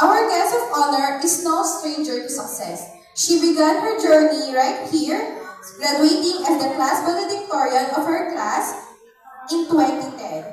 Our guest of honor is no stranger to success. She began her journey right here, graduating as the class valedictorian of her class in 2010.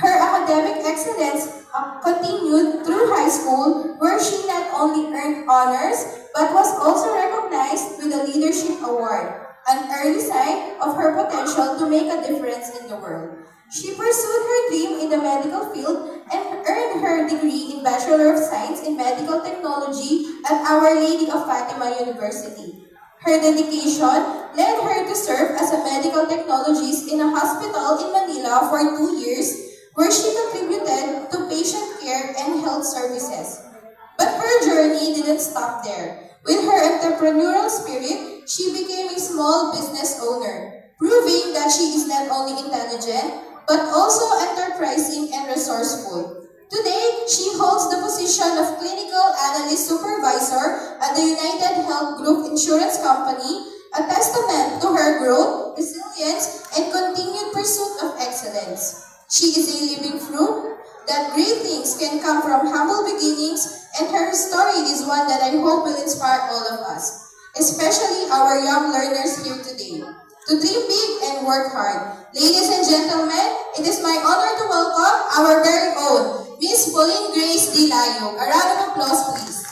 Her academic excellence continued through high school, where she not only earned honors but was also recognized with a leadership award, an early sign of her potential to make a difference in the world. She pursued her dream in the medical field and earned her degree in Bachelor of Science in Medical Technology at Our Lady of Fatima University. Her dedication led her to serve as a medical technologist in a hospital in Manila for 2 years, where she contributed to patient care and health services. But her journey didn't stop there. With her entrepreneurial spirit, she became a small business owner, proving that she is not only intelligent, but also enterprising and resourceful. Today, she holds the position of Clinical Analyst Supervisor at the United Health Group Insurance Company, a testament to her growth, resilience, and continued pursuit of excellence. She is a living proof that great things can come from humble beginnings, and her story is one that I hope will inspire all of us, especially our young learners here today, to dream big and work hard. Ladies and gentlemen, it is my honor to welcome our very own Miss Pauline Grace Dilayo. A round of applause, please.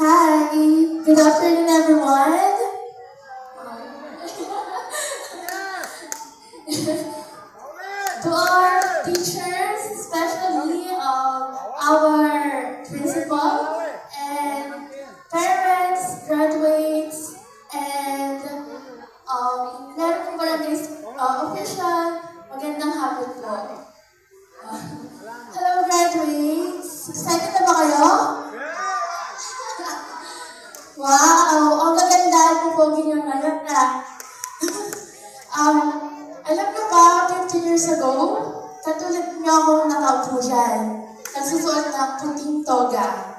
Hi, good afternoon everyone. To our teachers, especially our principal and parents, graduates, and meron po barangay official, magandang hapon po. Hello graduates, excited na ba kayo? Wow! Ang gaganda po pogi niyo ngayon na. Alam niyo ba, 15 years ago, katulad niyo akong nakaupo dyan. Nagsusuot ng puting toga.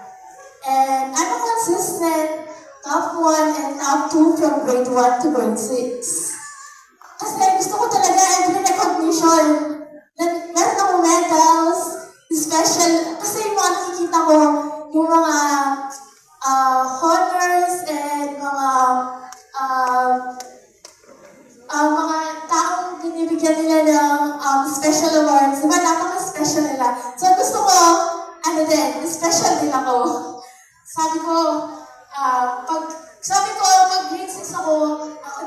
And I'm a consistent top 1 and top 2 from grade 1 to grade 6. Kasi gusto ko talaga every recognition. Meron akong medals, special, kasi yung mga nakikita ko, yung mga honors and mga taong binibigyan nila ng special awards. Diba, napaka-special nila. So gusto ko, special din ako. Sabi ko, pag grade 6 ako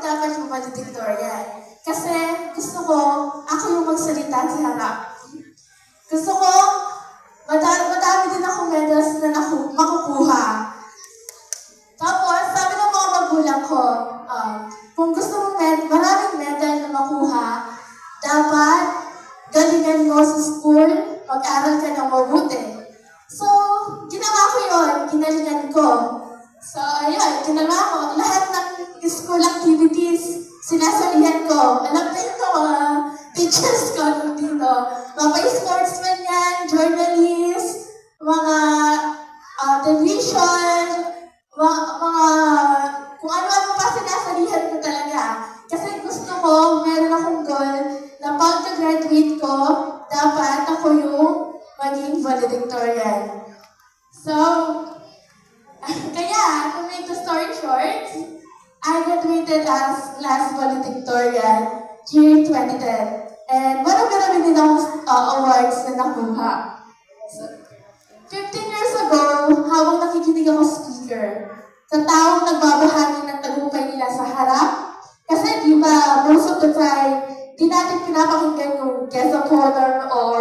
dapat yung valedictorian. Kasi gusto ko, ako yung magsalita sa harap. Gusto ko, madami din ako medals na makukuha. Tapos, sabi ng mga magulang ko, kung gusto mo maraming medal na makuha, dapat galingan mo sa school, mag-aral ka ng mabuti. So, ginawa ko yun, ginalingan ko. So, ayun, ginawa ko. Lahat ng school activities, sinasalihan ko. Alam na yun mga teachers ko dito. Mga sportsman yan, journalist, mga television, kung ano-ano pa sinasalihan ko talaga. Kasi gusto ko, meron akong goal na pagka-graduate ko, dapat ako yung maging valedictorian. So, kaya, to make the story short, I graduated as last valedictorian year 2010. And marami din akong awards na nakuha. So, 15 years ago, habang nakikinig ako speaker, sa taong nagbabahagi ng tagumpay nila sa harap, kasi di ba, most of the time, di natin pinapakinggan yung guest of honor or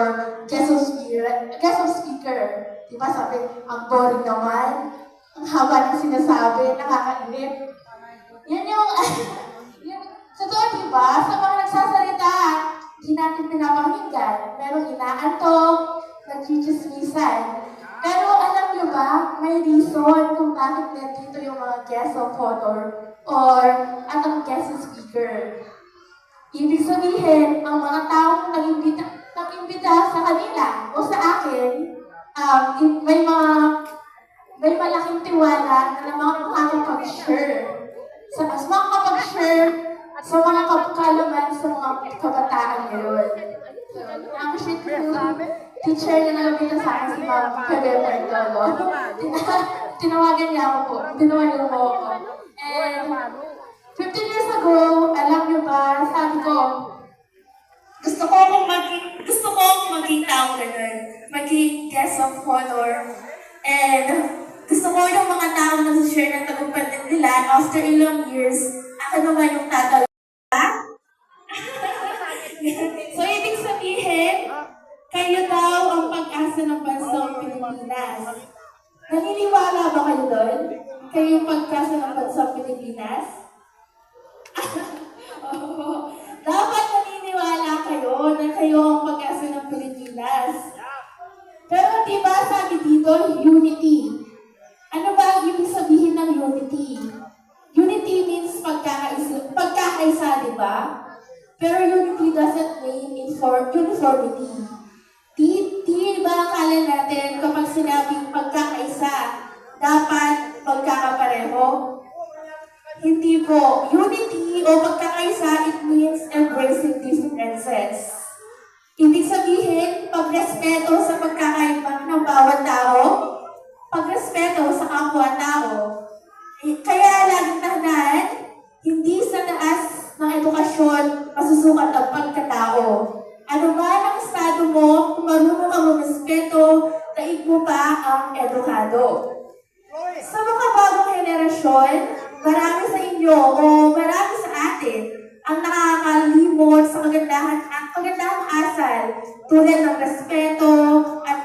guest of speaker. Di ba, sabi, ang boring naman, ang haba ng sinasabi, nakakainip. Yan yung, totoo di ba, sa mga nagsasalita, di natin pinapakinggan. Merong inaantok, nagchichismisan. Pero alam niyo ba, may reason kung bakit nandito yung mga guest of honor or ang guest speaker. Ibig sabihin, ang mga taong nag-imbita sa kanila o sa akin, may malaking tiwala na mga makakapag-share sa makakapag-share sa mga kalaman sa mga kabataan ngayon. Actually, teacher na nalabitan sa akin si Ma'am Pebebe Lolo. Tinawagan niya ako po. Tinawagan mo ako. And 15 years ago, alam niyo ba, sabi ko, gusto ko maging tao ganun. Maging guest of honor. And gusto ko yung mga tao na share ng tagumpay nila after ilang years, ako naman yung tatalo. So, ibig sabihin, kayo daw ang pag-asa ng bansang Pilipinas. Naniniwala ba kayo doon? Kayo yung pag-asa ng bansang Pilipinas? Dapat naniniwala kayo na kayo ang pag-asa ng Pilipinas. Pero diba sabi dito, unity. Ano ba ang ibig sabihin ng unity? Unity means pagkakaisa, diba? Pero unity doesn't mean uniformity. Di ba akala natin kapag sinabing pagkakaisa, dapat magkakapareho? Hindi po. Unity o pagkakaisa, it means embracing differences. Ibig sabihin, pagrespeto sa pagkakaiba ng bawat tao, pagrespeto sa kapwa-tao. Kaya laging tandaan, hindi sa taas ng edukasyon masusukat ang pagkatao. Ano man ang estado mo, kung marunong kang magrespeto, daig mo pa ang edukado. Sa mga bagong henerasyon, marami sa inyo o marami sa atin ang nakakalimot sa kagandahang asal tulad ng respeto at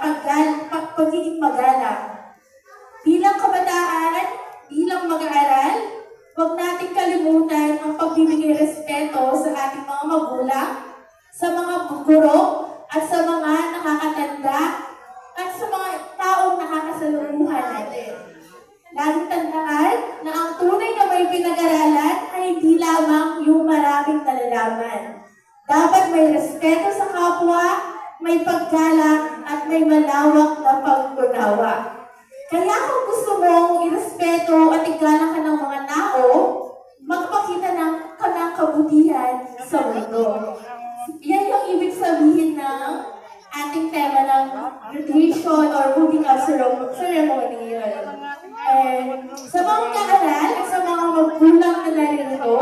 pagiging magalang. Bilang kabataan, bilang mag-aaral, huwag nating kalimutan ang pagbibigay respeto sa ating mga magulang, sa mga guro, at sa mga nakakatanda, at sa mga taong nakakasalumuhan natin. Laging tandaan na ang tunay na may pinag-aralan ay hindi lamang yung maraming nalalaman. Dapat may respeto sa kapwa, may paggalang, at may malawak na pag-unawa. Kaya kung gusto mong irespeto at igalang ka ng mga tao, magpakita ng kanang kabutihan sa mundo. Yan yung ibig sabihin ng ating tema ng graduation or moving up ceremony yun. Sa mga kaaral at sa mga magulang na narito,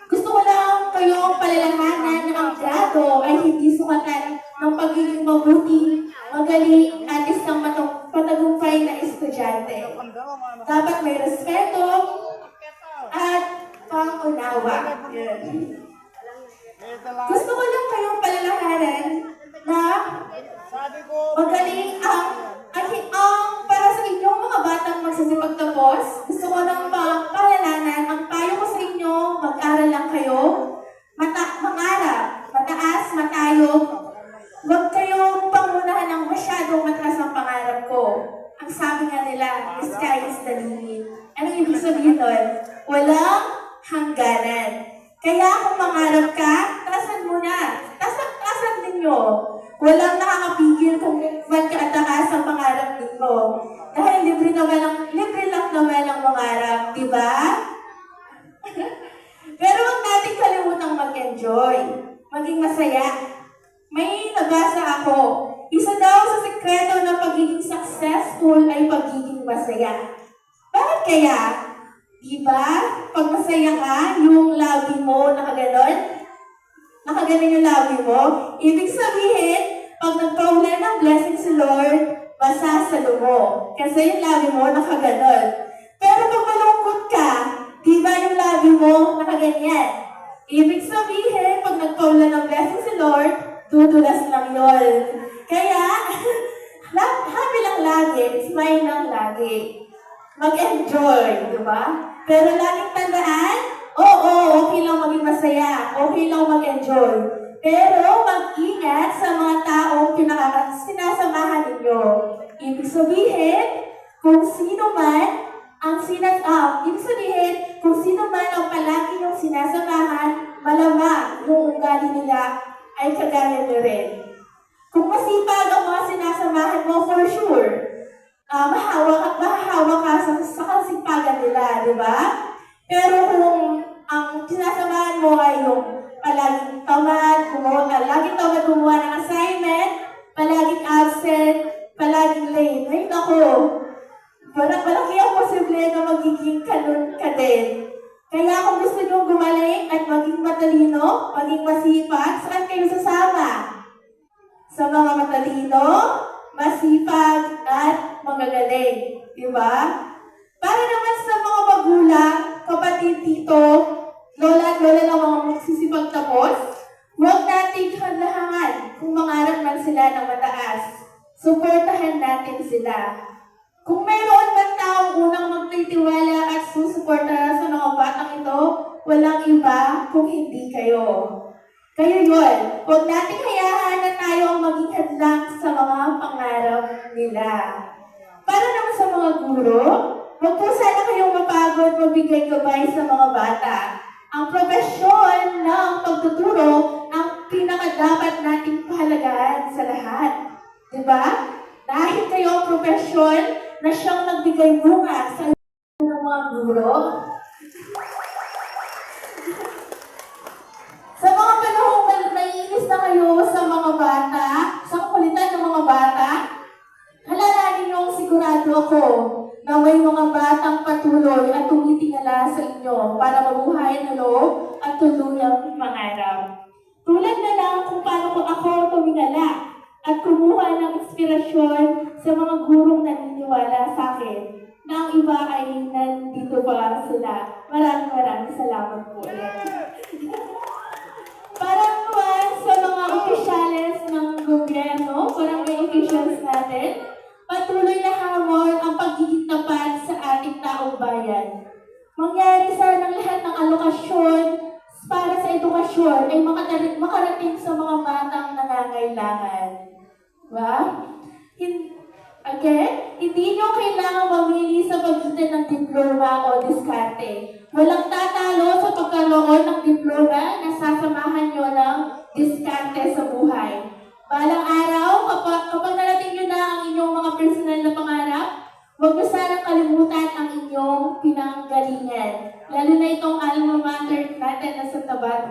gusto ko lang kayong palalahanan na ang grado ay hindi sukatan ng pagiging mabuti, magaling, at isang patagumpay na estudyante. Dapat may respeto at pangunawa. Gusto ko lang kayong palalahanan na magaling ang para sa inyong mga batang magsasipagtapos. Gusto ko lang palalahanan, ang payo ko sa inyo, mag-aral lang kayo, mangarap, mataas, matayog. Huwag kayong pangunahan ng masyadong mataas ang pangarap ko. Ang sabi nga nila, the sky is the limit. Anong ibig sabihin nun? Walang hangganan. Kaya kung mangarap ka, taasan mo na. Taasan ninyo. Walang nakakapigil kung magkataas ang pangarap ninyo. Dahil libre lang naman ang mangarap, di ba? Pero huwag natin kalimutang mag-enjoy. Maging masaya. May nabasa ako. Isa daw sa sekreto ng pagiging successful ay pagiging masaya. Bakit kaya? Diba? Pag masaya ka, yung labi mo nakaganon? Nakaganon yung labi mo? Ibig sabihin, pag nagpaulan ng blessing si Lord, masasalo mo. Kasi yung labi mo nakaganon. Pero pag malungkot ka, diba yung labi mo nakaganyan? Ibig sabihin, pag nagpaulan ng blessing si Lord, dudulas lang yun. Kaya, happy lang lagi, smile lang lagi. Mag-enjoy, di ba? Pero laging tandaan, oo, okay lang maging masaya, okay lang mag-enjoy. Pero mag-ingat sa mga taong sinasamahan ninyo. Ibig sabihin, kung sino man ang palagi yung sinasamahan, malamang yung ugali nila ay kagaya nyo rin. Kung masipag ang mga sinasamahan mo, for sure, mahahawa ka sa kasipagan nila, di ba? Pero kung ang sinasamahan mo ay yung laging tamad gumawa ng assignment, palaging absent, palaging late. Ay, naku, malaki ang posible na magiging ganun ka din. Kaya kung gusto nyo gumaling at maging matalino, maging masipag, saan kayo sasama? Sa mga matalino, masipag, at magagaling. Diba? Para naman sa mga magulang, kapatid, tito, lola at lola ng mga magsisipag tapos, huwag nating hanlahangan kung mangarap man sila ng mataas. Suportahan natin sila. Kung mayroon man taong unang magtitiwala at susuporta sa mga batang ito, walang iba kung hindi kayo. Kayo yun. Huwag nating hayaan na tayo ang maging hadlang sa mga pangarap nila. Para naman sa mga guro, huwag po sana kayong mapagod magbigay gabay sa mga bata. Ang profesyon ng pagtuturo ang pinakadapat nating pahalagahan sa lahat. Diba? Dahil kayo ang profesyon na siyang nagbigay bunga sa ng mga guro. Sa mga panahong naiinis na kayo sa mga bata, sa kulitan ng mga bata, halalanin niyong sigurado ako na may mga batang patuloy at tumitingala sa inyo para mabuhay ang loob at tuluyang mangarap. Tulad na lang kung paano ko ako tumingala at kumuha ng inspirasyon sa mga gurong naniniwala sa akin na ang iba ay nandito pa sila. Maraming salamat po ulit. Para naman sa mga opisyales ng gobyerno, barangay officials natin, patuloy na hamon ang pagiging tapat sa ating taong bayan. Mangyari sana ng lahat ng alokasyon para sa edukasyon ay makarating sa mga batang nangangailangan. Diba? Hindi nyo kailangan mamili sa pagitan ng diploma o diskarte. Walang tatalo sa pagkaroon ng diploma na sasamahan nyo ng diskarte sa buhay. Balang araw, kapag narating nyo na ang inyong mga personal na pangarap, huwag nyo sanang kalimutan ang inyong pinanggalingan. Lalo na itong alma mater natin na sa Tabat,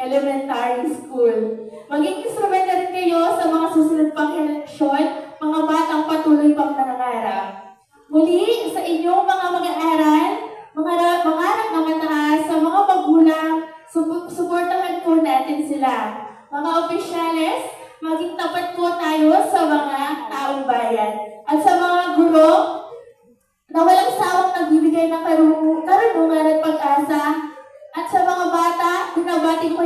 Elementary School. Maging instrumento rin kayo sa mga susunod pang eleksyon, mga batang patuloy pang nangangarap. Muli, sa inyong mga mag-aaral, mangarap na mataas sa mga magulang, suportahan po natin sila. Mga opisyales, maging tapat po tayo sa mga taong bayan. At sa mga guro, na walang sawang nagbibigay ng karunungan at pag-asa. At sa mga bata, binabati ko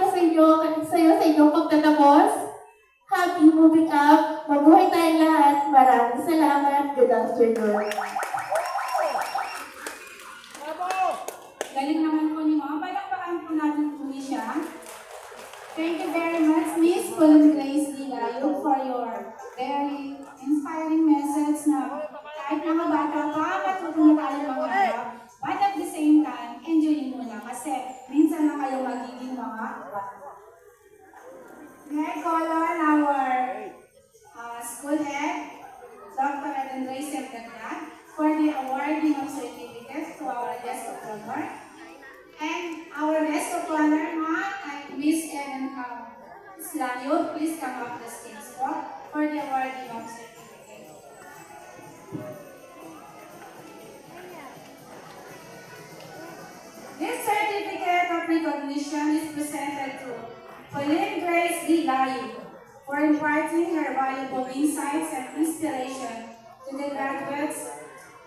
sa inyo sa inyong pagtatapos. Happy moving up. Mabuhay tayong lahat. Maraming salamat. Good afternoon. Galing naman po ni Mama. Palakpakan po natin po siya. Thank you very much, Miss Pauline Grace Dilayo, for your very inspiring message na kahit mga bata pa, matutunan tayo mangarap. But at the same time, enjoyin mo na kasi minsan na kayo magiging mga bata. May call on our school head, Dr. Eden Racel Gagdag, for the awarding of certificates to our guest of honor. And our guest of honor, Miss Eden Slanyo, please come up the stage for the awarding of certificate. This certificate of recognition is presented to Pauline Grace Dilayo for imparting her valuable insights and inspiration to the graduates,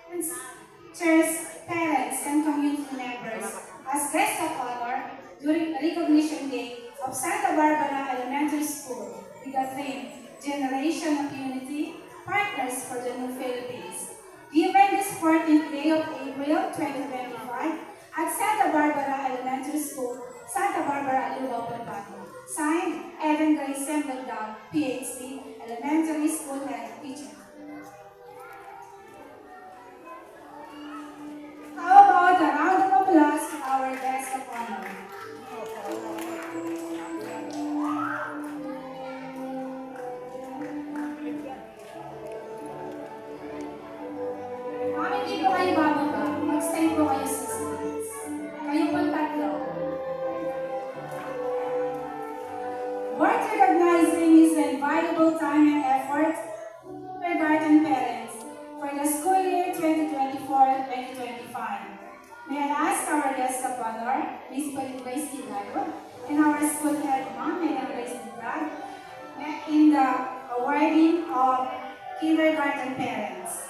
teachers, parents, and community members as guest of honor during the recognition day of Santa Barbara Elementary School with the theme Generation of Unity, Partners for the New Philippines. Given this 14th day of April 2025 at Santa Barbara Elementary School, Santa Barbara, Ilocos, signed Eden Grace Gagdag, PhD, Elementary School Head Teacher. How about a round of applause to our guest of honor? Hindi po kayo bababa. Mag-stay po kayo sa May I ask our guest of honor, Miss Pauline Grace Dilayo, and our school head ma'am, Madam Grace Dilag, in the awarding of kindergarten parents.